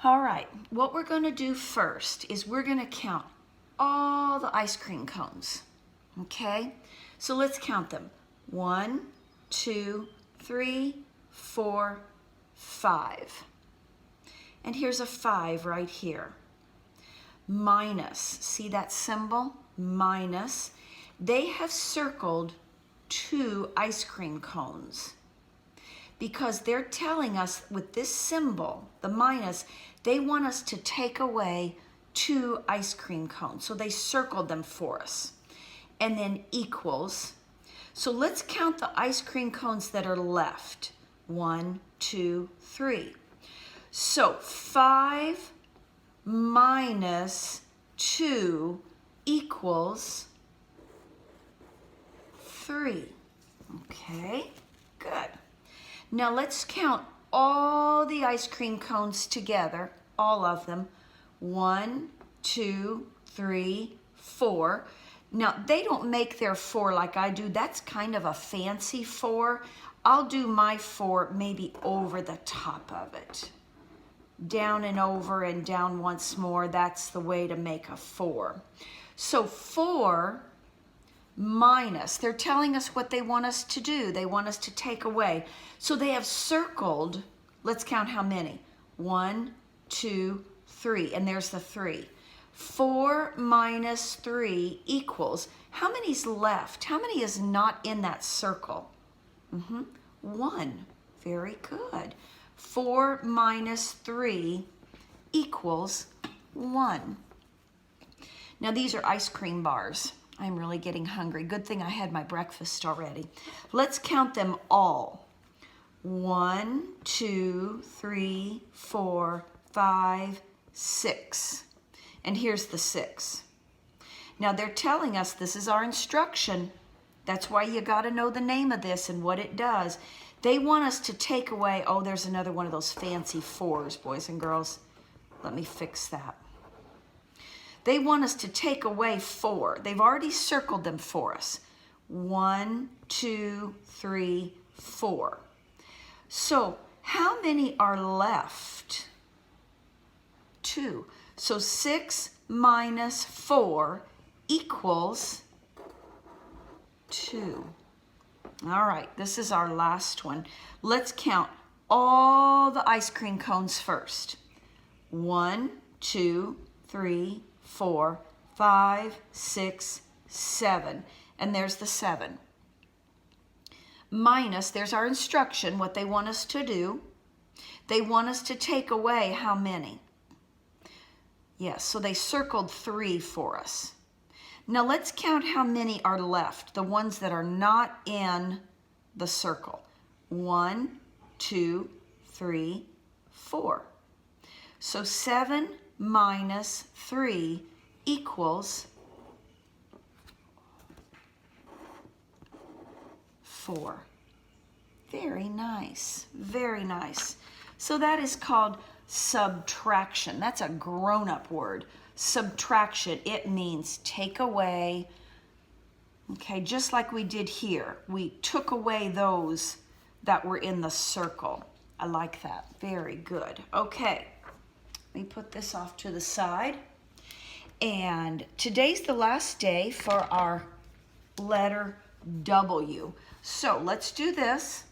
All right, what we're going to do first is we're going to count all the ice cream cones. Okay, so let's count them. 1, 2, 3, 4, 5. And here's a 5 right here. Minus, see that symbol? Minus. They have circled 2 ice cream cones because they're telling us with this symbol, the minus, they want us to take away 2 ice cream cones. So they circled them for us. And then equals. So let's count the ice cream cones that are left. 1, 2, 3. So 5 minus 2 equals 3. Okay, good. Now let's count all the ice cream cones together, all of them. 1, 2, 3, 4. Now they don't make their 4 like I do. That's kind of a fancy 4. I'll do my 4 maybe over the top of it. Down and over and down once more. That's the way to make a 4. So 4 minus, they're telling us what they want us to do. They want us to take away. So they have circled, let's count how many. 1, 2, 3, and there's the 3. 4 minus 3 equals, how many's left? How many is not in that circle? 1. Very good. 4 minus 3 equals 1. Now these are ice cream bars. I'm really getting hungry. Good thing I had my breakfast already. Let's count them all. 1, 2, 3, 4, 5, 6. And here's the 6. Now they're telling us this is our instruction. That's why you got to know the name of this and what it does. They want us to take away, oh, there's another one of those fancy 4s, boys and girls. Let me fix that. They want us to take away 4. They've already circled them for us. 1, 2, 3, 4. So how many are left? 2. So 6 minus 4 equals 2. All right, this is our last one. Let's count all the ice cream cones first. 1, 2, 3, 4, 5, 6, 7. And there's the 7. Minus, there's our instruction, what they want us to do. They want us to take away how many? Yes, so they circled 3 for us. Now let's count how many are left, the ones that are not in the circle. 1, 2, 3, 4. So 7 minus 3 equals 4. Very nice, very nice. So that is called subtraction. That's a grown-up word. Subtraction, it means take away. Okay, just like we did here. We took away those that were in the circle. I like that. Very good. Okay, let me put this off to the side. And today's the last day for our letter W. So let's do this.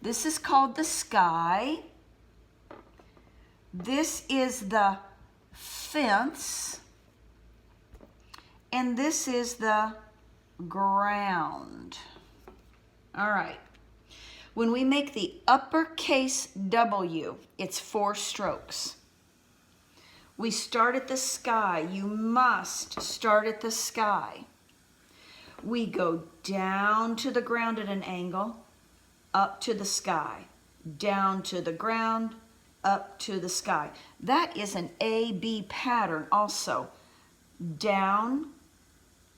This is called the sky. This is the fence. And this is the ground. All right. When we make the uppercase W, it's 4 strokes. We start at the sky. You must start at the sky. We go down to the ground at an angle, up to the sky, down to the ground, up to the sky. That is an A-B pattern also. Down,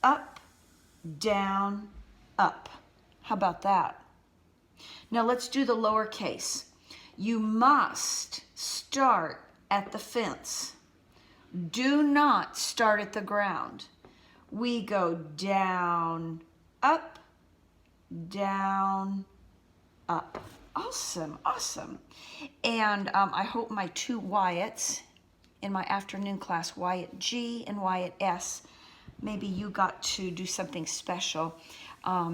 up, down, up. How about that? Now let's do the lowercase. You must start at the fence. Do not start at the ground. We go down, up, down, up. Awesome, awesome. And I hope my two Wyatts in my afternoon class, Wyatt G and Wyatt S, maybe you got to do something special.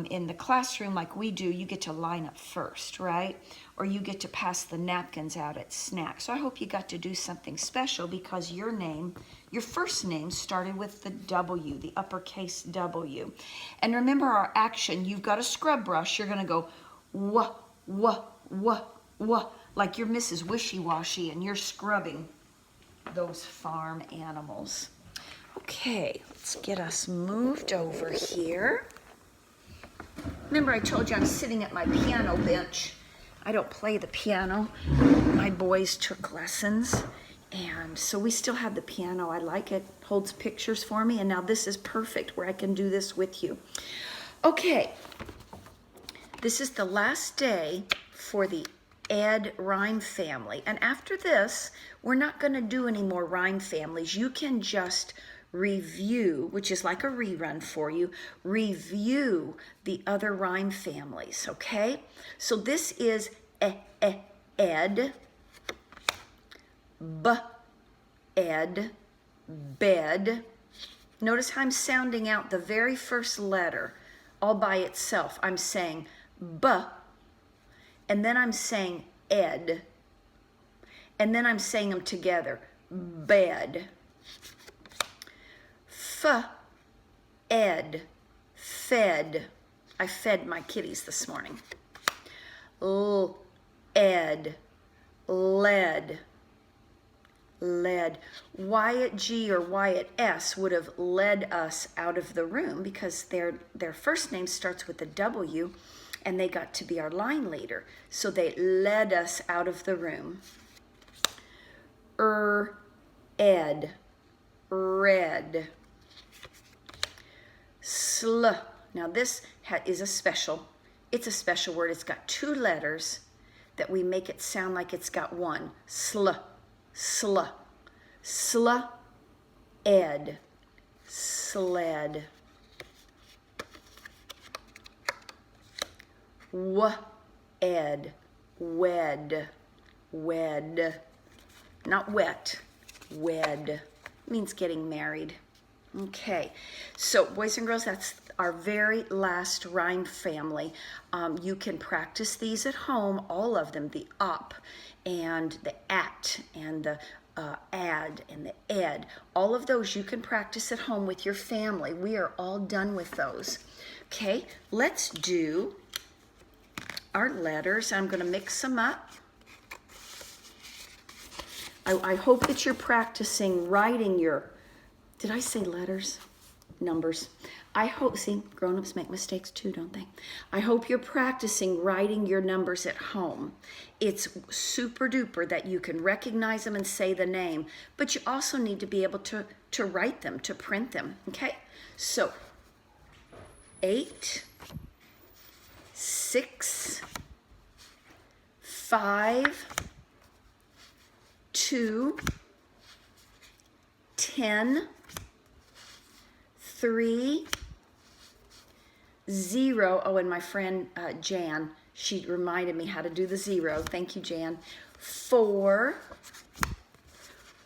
In the classroom like we do, you get to line up first, right? Or you get to pass the napkins out at snack. So I hope you got to do something special because your name, your first name started with the W, the uppercase W. And remember our action, you've got a scrub brush. You're gonna go wah, wah, wah, wah, like you're Mrs. Wishy-Washy and you're scrubbing those farm animals. Okay, let's get us moved over here. Remember I told you I'm sitting at my piano bench. I don't play the piano. My boys took lessons, and so we still have the piano. I like it. Holds pictures for me, and now this is perfect where I can do this with you. Okay, this is the last day for the Ed rhyme family, and after this, we're not going to do any more rhyme families. You can just review, which is like a rerun for you, review the other rhyme families, okay? So this is ed, ed, bed. Notice how I'm sounding out the very first letter all by itself. I'm saying b, and then I'm saying ed, and then I'm saying them together, bed. F, ed, fed. I fed my kitties this morning. L, ed, led, led. Wyatt G or Wyatt S would have led us out of the room because their first name starts with a W and they got to be our line leader. So they led us out of the room. Ed, red. Sl. Now this is a special word. It's got two letters that we make it sound like it's got one. Sl, sl, sl, ed, sled. Ed, wed, wed. Not wet, wed. Means getting married. Okay, so boys and girls, that's our very last rhyme family. You can practice these at home, all of them, the op and the at and the ad and the ed. All of those you can practice at home with your family. We are all done with those. Okay, let's do our letters. I'm going to mix them up. I hope that you're practicing writing your, did I say letters? Numbers. I hope, see, grown-ups make mistakes too, don't they? I hope you're practicing writing your numbers at home. It's super duper that you can recognize them and say the name, but you also need to be able to write them, to print them, okay? So, 8, 6, 5, 2, 10, 3, 0. Oh, and my friend Jan, she reminded me how to do the 0. Thank you, Jan. 4,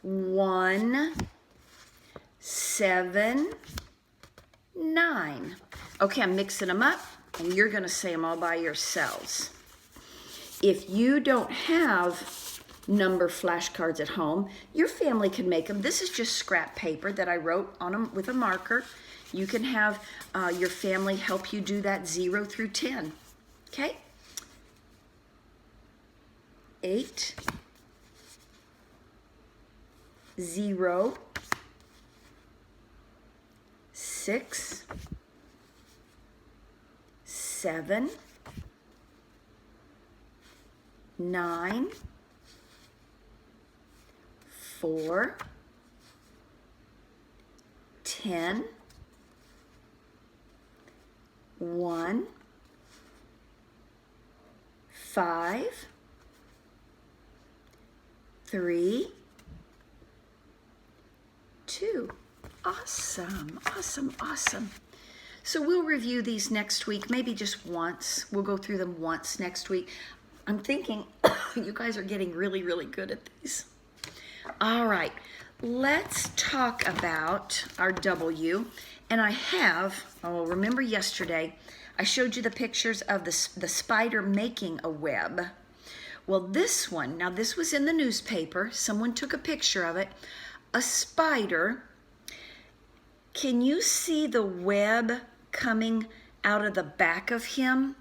1, 7, 9. Okay, I'm mixing them up, and you're going to say them all by yourselves. If you don't have number flashcards at home, your family can make them. This is just scrap paper that I wrote on them with a marker. You can have your family help you do that 0 through 10. Okay? 8, 0, 6, 7, 9, 4, 10, 1, 5, 3, 2. Awesome, awesome, awesome. So we'll review these next week, maybe just once. We'll go through them once next week. I'm thinking you guys are getting really, really good at these. All right, let's talk about our W. And I have, oh, remember yesterday, I showed you the pictures of the spider making a web. Well, this one, now this was in the newspaper. Someone took a picture of it. A spider. Can you see the web coming out of the back of him?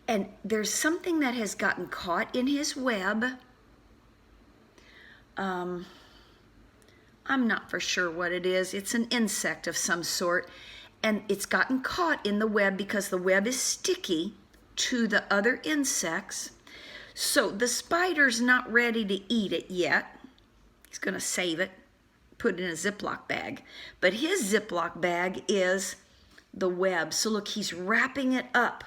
And there's something that has gotten caught in his web. I'm not for sure what it is. It's an insect of some sort. And it's gotten caught in the web because the web is sticky to the other insects. So the spider's not ready to eat it yet. He's going to save it, put it in a Ziploc bag. But his Ziploc bag is the web. So look, he's wrapping it up.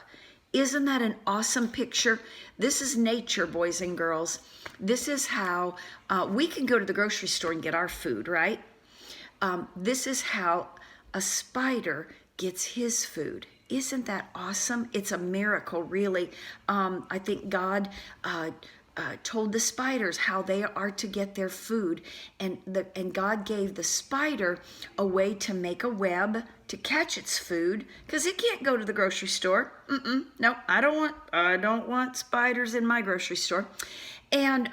Isn't that an awesome picture? This is nature, boys and girls. This is how we can go to the grocery store and get our food, right? This is how a spider gets his food. Isn't that awesome? It's a miracle, really. I think God told the spiders how they are to get their food, and God gave the spider a way to make a web to catch its food, because it can't go to the grocery store. No, I don't want spiders in my grocery store. And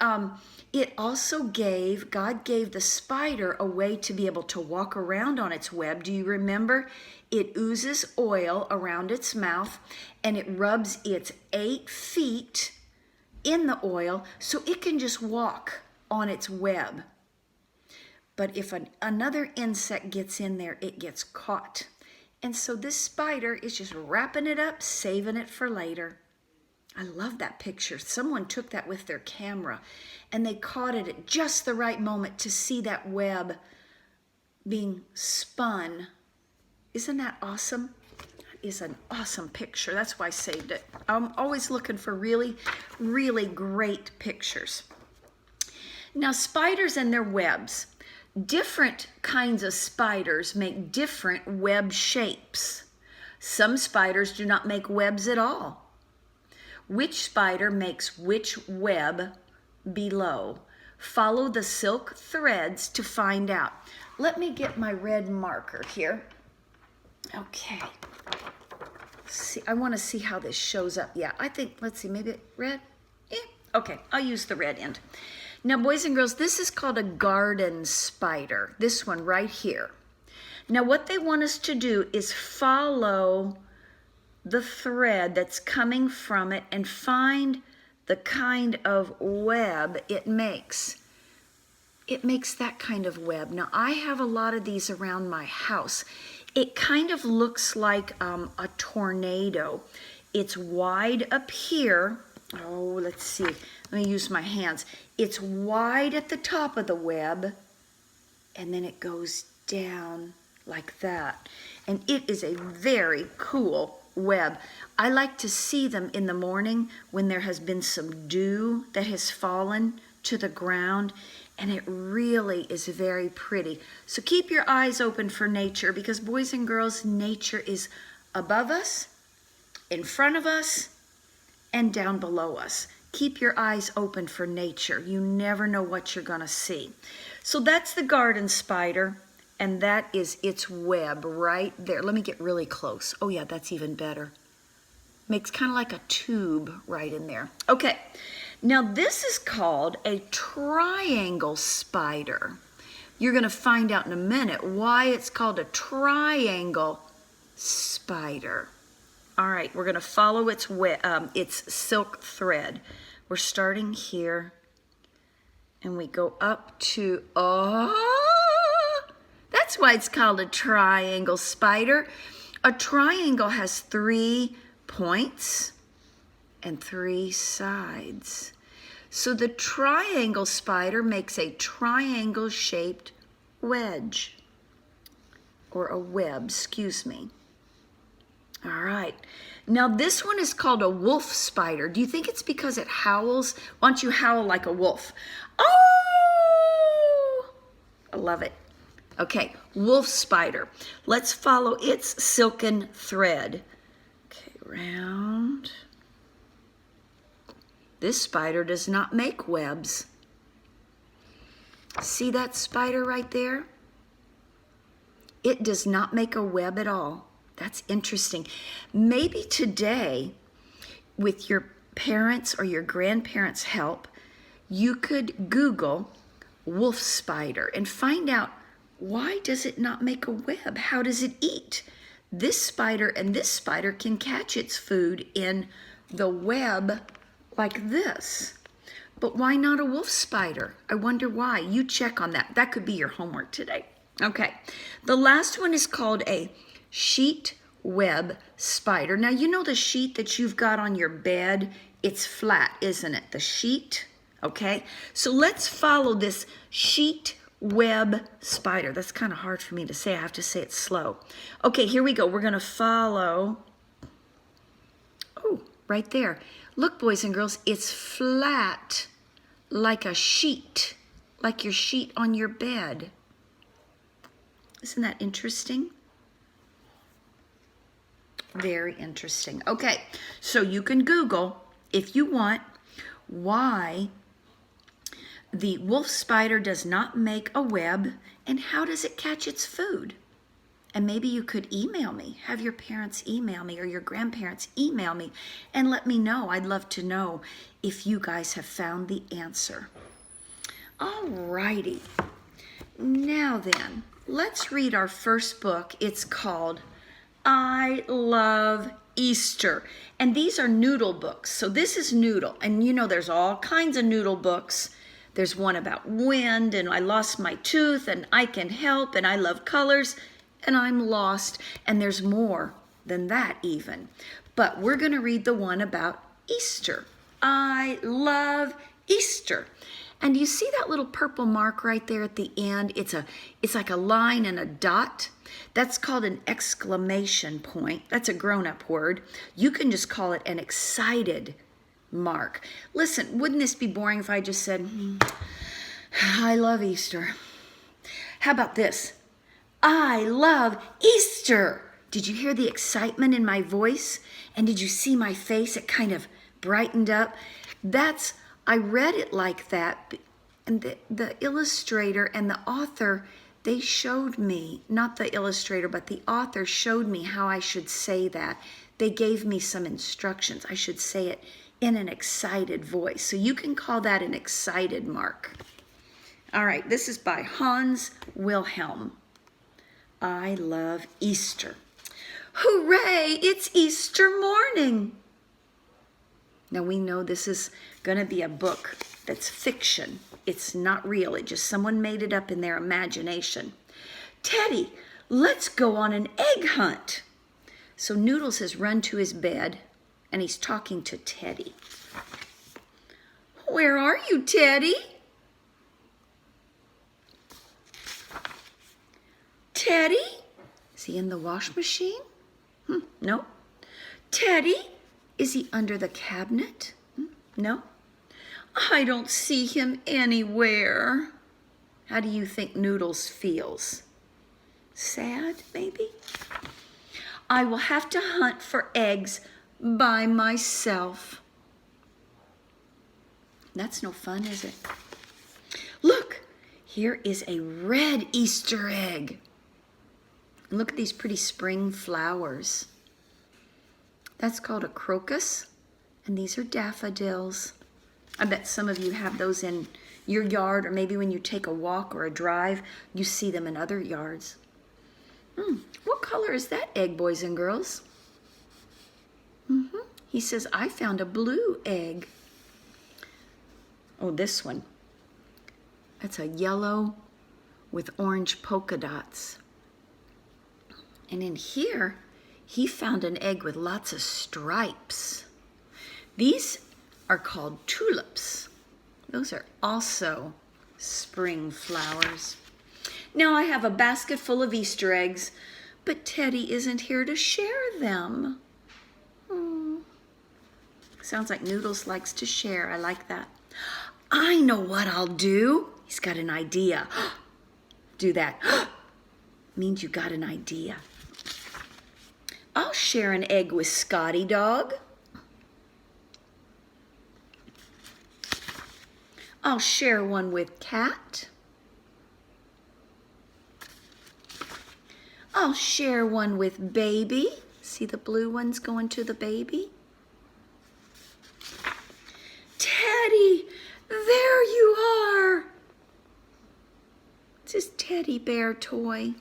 it also God gave the spider a way to be able to walk around on its web. Do you remember? It oozes oil around its mouth, and it rubs its 8 feet in the oil so it can just walk on its web. But if another insect gets in there, it gets caught. And so this spider is just wrapping it up, saving it for later. I love that picture. Someone took that with their camera, and they caught it at just the right moment to see that web being spun. Isn't that awesome? That is an awesome picture. That's why I saved it. I'm always looking for really, really great pictures. Now, spiders and their webs. Different kinds of spiders make different web shapes. Some spiders do not make webs at all. Which spider makes which web below? Follow the silk threads to find out. Let me get my red marker here. Okay. See, I want to see how this shows up. Yeah, I think, let's see, maybe red? Yeah. Okay, I'll use the red end. Now, boys and girls, this is called a garden spider. This one right here. Now, what they want us to do is follow the thread that's coming from it and find the kind of web it makes. It makes that kind of web. Now, I have a lot of these around my house. It kind of looks like a tornado. It's wide up here. Oh, let's see. Let me use my hands. It's wide at the top of the web, and then it goes down like that. And it is a very cool web. I like to see them in the morning when there has been some dew that has fallen to the ground, and it really is very pretty. So keep your eyes open for nature, because boys and girls, nature is above us, in front of us, and down below us. Keep your eyes open for nature. You never know what you're going to see. So that's the garden spider, and that is its web right there. Let me get really close. Oh yeah, that's even better. Makes kind of like a tube right in there. Okay, now this is called a triangle spider. You're going to find out in a minute why it's called a triangle spider. All right, we're going to follow its silk thread. We're starting here, and we go up to, that's why it's called a triangle spider. A triangle has 3 points and 3 sides. So the triangle spider makes a triangle-shaped wedge, or a web, excuse me. All right. Now this one is called a wolf spider. Do you think it's because it howls? Why don't you howl like a wolf? Oh! I love it. Okay, wolf spider. Let's follow its silken thread. Okay, round This spider does not make webs. See that spider right there? It does not make a web at all. That's interesting. Maybe today, with your parents' or your grandparents' help, you could Google wolf spider and find out, why does it not make a web? How does it eat? This spider and this spider can catch its food in the web like this. But why not a wolf spider? I wonder why. You check on that. That could be your homework today. Okay, the last one is called a sheet web spider. Now, you know the sheet that you've got on your bed? It's flat, isn't it? The sheet, okay? So let's follow this sheet web spider. That's kind of hard for me to say. I have to say it slow. Okay, here we go. We're going to follow. Oh, right there. Look, boys and girls, it's flat like a sheet, like your sheet on your bed. Isn't that interesting? Very interesting. Okay, so you can Google, if you want, why the wolf spider does not make a web and how does it catch its food. And maybe you could email me, have your parents email me or your grandparents email me and let me know. I'd love to know if you guys have found the answer. All righty. Now then, let's read our first book. It's called I Love Easter. And these are noodle books. So this is noodle. And you know there's all kinds of noodle books. There's one about wind and I lost my tooth and I can help and I love colors and I'm lost. And there's more than that even. But we're going to read the one about Easter. I love Easter. And you see that little purple mark right there at the end? It's like a line and a dot. That's called an exclamation point. That's a grown-up word. You can just call it an excited mark. Listen, wouldn't this be boring if I just said, I love Easter? How about this? I love Easter. Did you hear the excitement in my voice? And did you see my face? It kind of brightened up. I read it like that. And the illustrator and the author, they showed me, not the illustrator, but the author showed me how I should say that. They gave me some instructions. I should say it in an excited voice. So you can call that an excited mark. All right, this is by Hans Wilhelm. I love Easter. Hooray, it's Easter morning. Now we know this is going to be a book that's fiction. It's not real. Someone made it up in their imagination. Teddy, let's go on an egg hunt. So Noodles has run to his bed and he's talking to Teddy. Where are you, Teddy? Teddy? Is he in the wash machine? No. Teddy? Is he under the cabinet? No. I don't see him anywhere. How do you think Noodles feels? Sad, maybe? I will have to hunt for eggs by myself. That's no fun, is it? Look, here is a red Easter egg. Look at these pretty spring flowers. That's called a crocus, and these are daffodils. I bet some of you have those in your yard, or maybe when you take a walk or a drive, you see them in other yards. What color is that egg, boys and girls? He says, I found a blue egg. Oh, this one. That's a yellow with orange polka dots. And in here, he found an egg with lots of stripes. These are called tulips. Those are also spring flowers. Now I have a basket full of Easter eggs, but Teddy isn't here to share them. Sounds like Noodles likes to share. I like that. I know what I'll do. He's got an idea. Do that. Means you got an idea. I'll share an egg with Scotty Dog. I'll share one with Cat. I'll share one with Baby. See the blue ones going to the baby? Teddy, there you are. It's his teddy bear toy.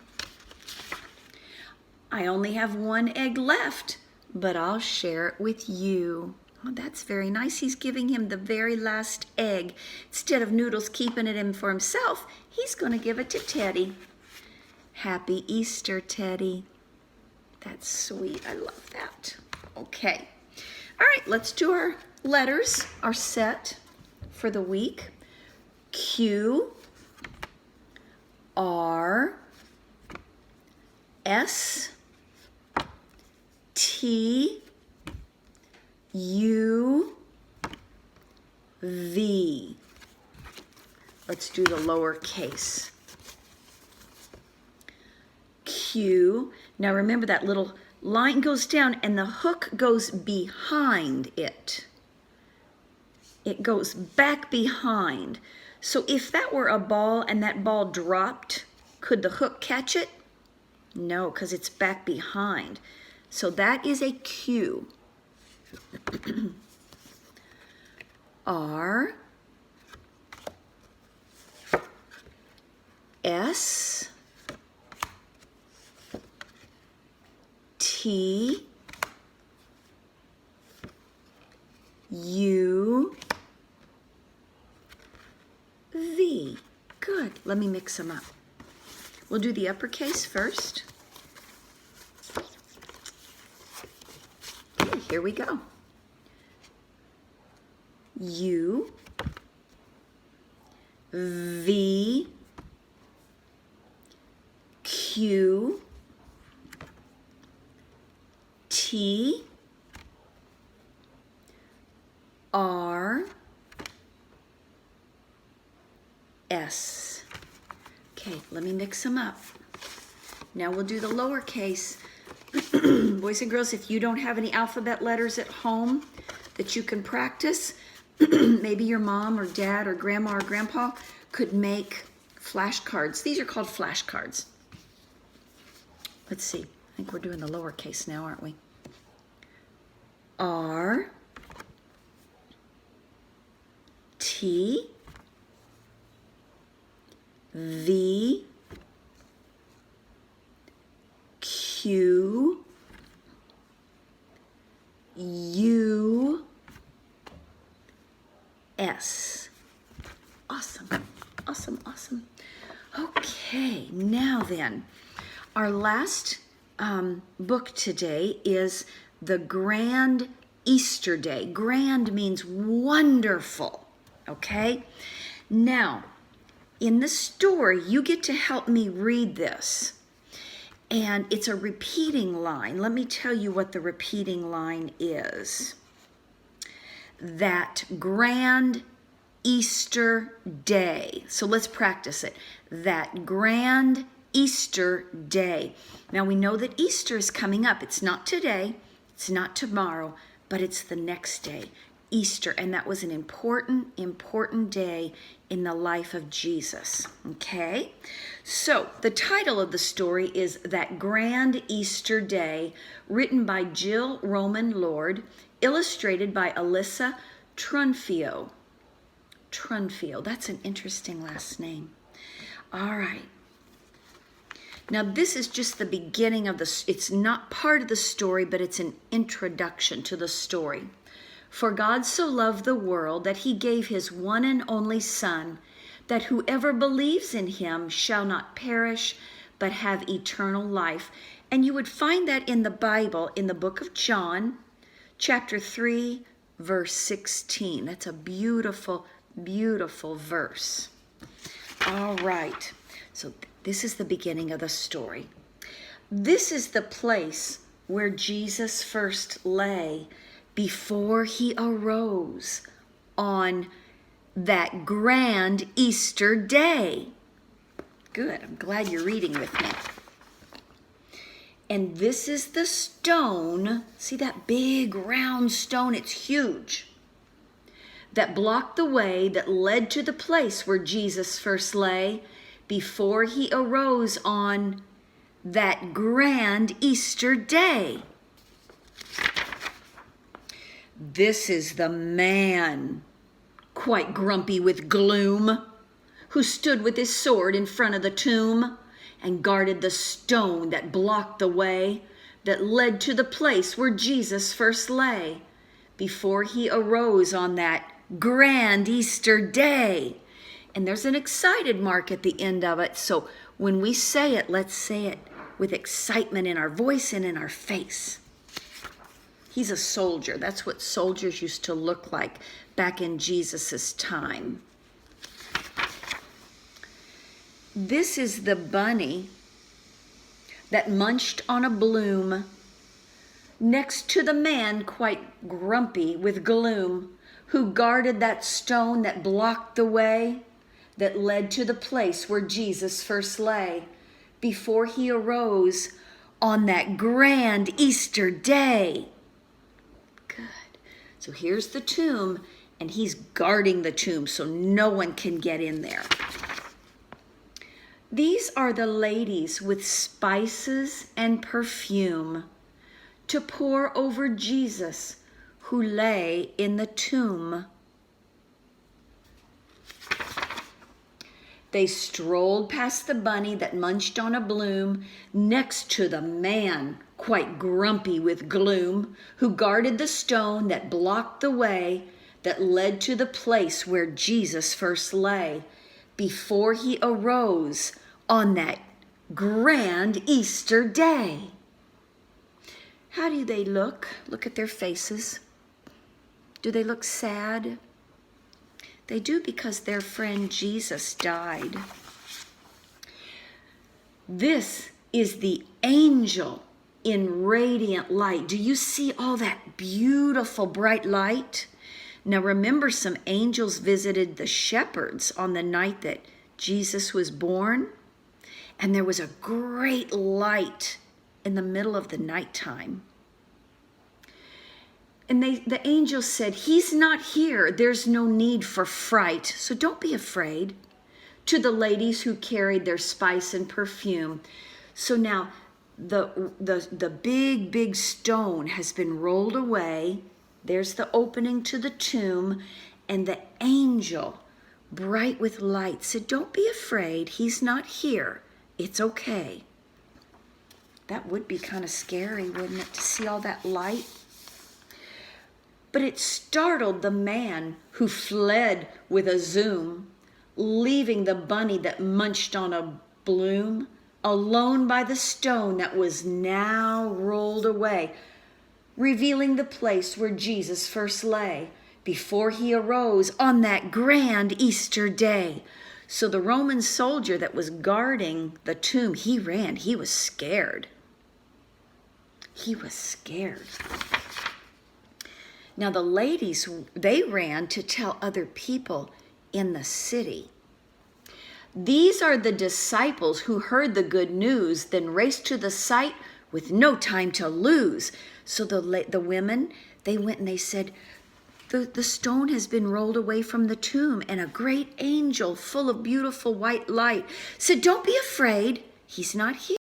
I only have one egg left, but I'll share it with you. Oh, that's very nice. He's giving him the very last egg. Instead of Noodles keeping it in for himself, he's going to give it to Teddy. Happy Easter, Teddy. That's sweet. I love that. Okay. All right, let's do our letters, our set for the week. Q, R, S, T, U, V. Let's do the lowercase. Q. Now remember that little line goes down and the hook goes behind it. It goes back behind. So if that were a ball and that ball dropped, could the hook catch it? No, because it's back behind. So that is a Q. R, S, T, U, V. Good. Let me mix them up. We'll do the uppercase first. Okay, here we go. U, V, Q, T, R, S. Okay, let me mix them up. Now we'll do the lowercase. Boys and girls, if you don't have any alphabet letters at home that you can practice, maybe your mom or dad or grandma or grandpa could make flashcards. These are called flashcards. Let's see. I think we're doing the lowercase now, aren't we? R, T, V, Q, U, S. Awesome, awesome, awesome. Okay, now then, our last book today is The Grand Easter Day. Grand means wonderful, okay? Now, in the story, you get to help me read this. And it's a repeating line. Let me tell you what the repeating line is. That grand Easter day. So let's practice it. That grand Easter day. Now we know that Easter is coming up. It's not today, it's not tomorrow, but it's the next day, Easter. And that was an important day in the life of Jesus. Okay? So the title of the story is That Grand Easter Day, written by Jill Roman Lord, illustrated by Alyssa Trunfio. Trunfio, that's an interesting last name. All right. Now this is just the beginning of it's not part of the story, but it's an introduction to the story. For God so loved the world that he gave his one and only Son, that whoever believes in him shall not perish, but have eternal life. And you would find that in the Bible, in the book of John, chapter 3, verse 16. That's a beautiful, beautiful verse. All right. So this is the beginning of the story. This is the place where Jesus first lay before he arose on that grand Easter day. Good, I'm glad you're reading with me. And this is the stone. See that big round stone? It's huge. that blocked the way that led to the place where Jesus first lay before he arose on that grand Easter day. This is the man, quite grumpy with gloom, who stood with his sword in front of the tomb and guarded the stone that blocked the way that led to the place where Jesus first lay before he arose on that grand Easter day. And there's an excited mark at the end of it. So when we say it, let's say it with excitement in our voice and in our face. He's a soldier. That's what soldiers used to look like back in Jesus's time. This is the bunny that munched on a bloom next to the man quite grumpy with gloom, who guarded that stone that blocked the way that led to the place where Jesus first lay before he arose on that grand Easter day. Good. So here's the tomb, and he's guarding the tomb so no one can get in there. These are the ladies with spices and perfume to pour over Jesus who lay in the tomb. They strolled past the bunny that munched on a bloom next to the man, quite grumpy with gloom, who guarded the stone that blocked the way that led to the place where Jesus first lay before he arose on that grand Easter day. How do they look? Look at their faces. Do they look sad? They do, because their friend Jesus died. This is the angel in radiant light. Do you see all that beautiful bright light? Now remember, some angels visited the shepherds on the night that Jesus was born, and there was a great light in the middle of the nighttime. And the angel said, he's not here. There's no need for fright. So don't be afraid. To the ladies who carried their spice and perfume. So now the big stone has been rolled away. There's the opening to the tomb. And the angel, bright with light, said, don't be afraid. He's not here. It's okay. That would be kind of scary, wouldn't it, to see all that light? But it startled the man who fled with a zoom, leaving the bunny that munched on a bloom alone by the stone that was now rolled away, revealing the place where Jesus first lay before he arose on that grand Easter day. So the Roman soldier that was guarding the tomb, he ran. He was scared. He was scared. Now the ladies, they ran to tell other people in the city. These are the disciples who heard the good news, then raced to the site with no time to lose. So the women, they went and they said, the stone has been rolled away from the tomb, and a great angel full of beautiful white light said, don't be afraid, he's not here.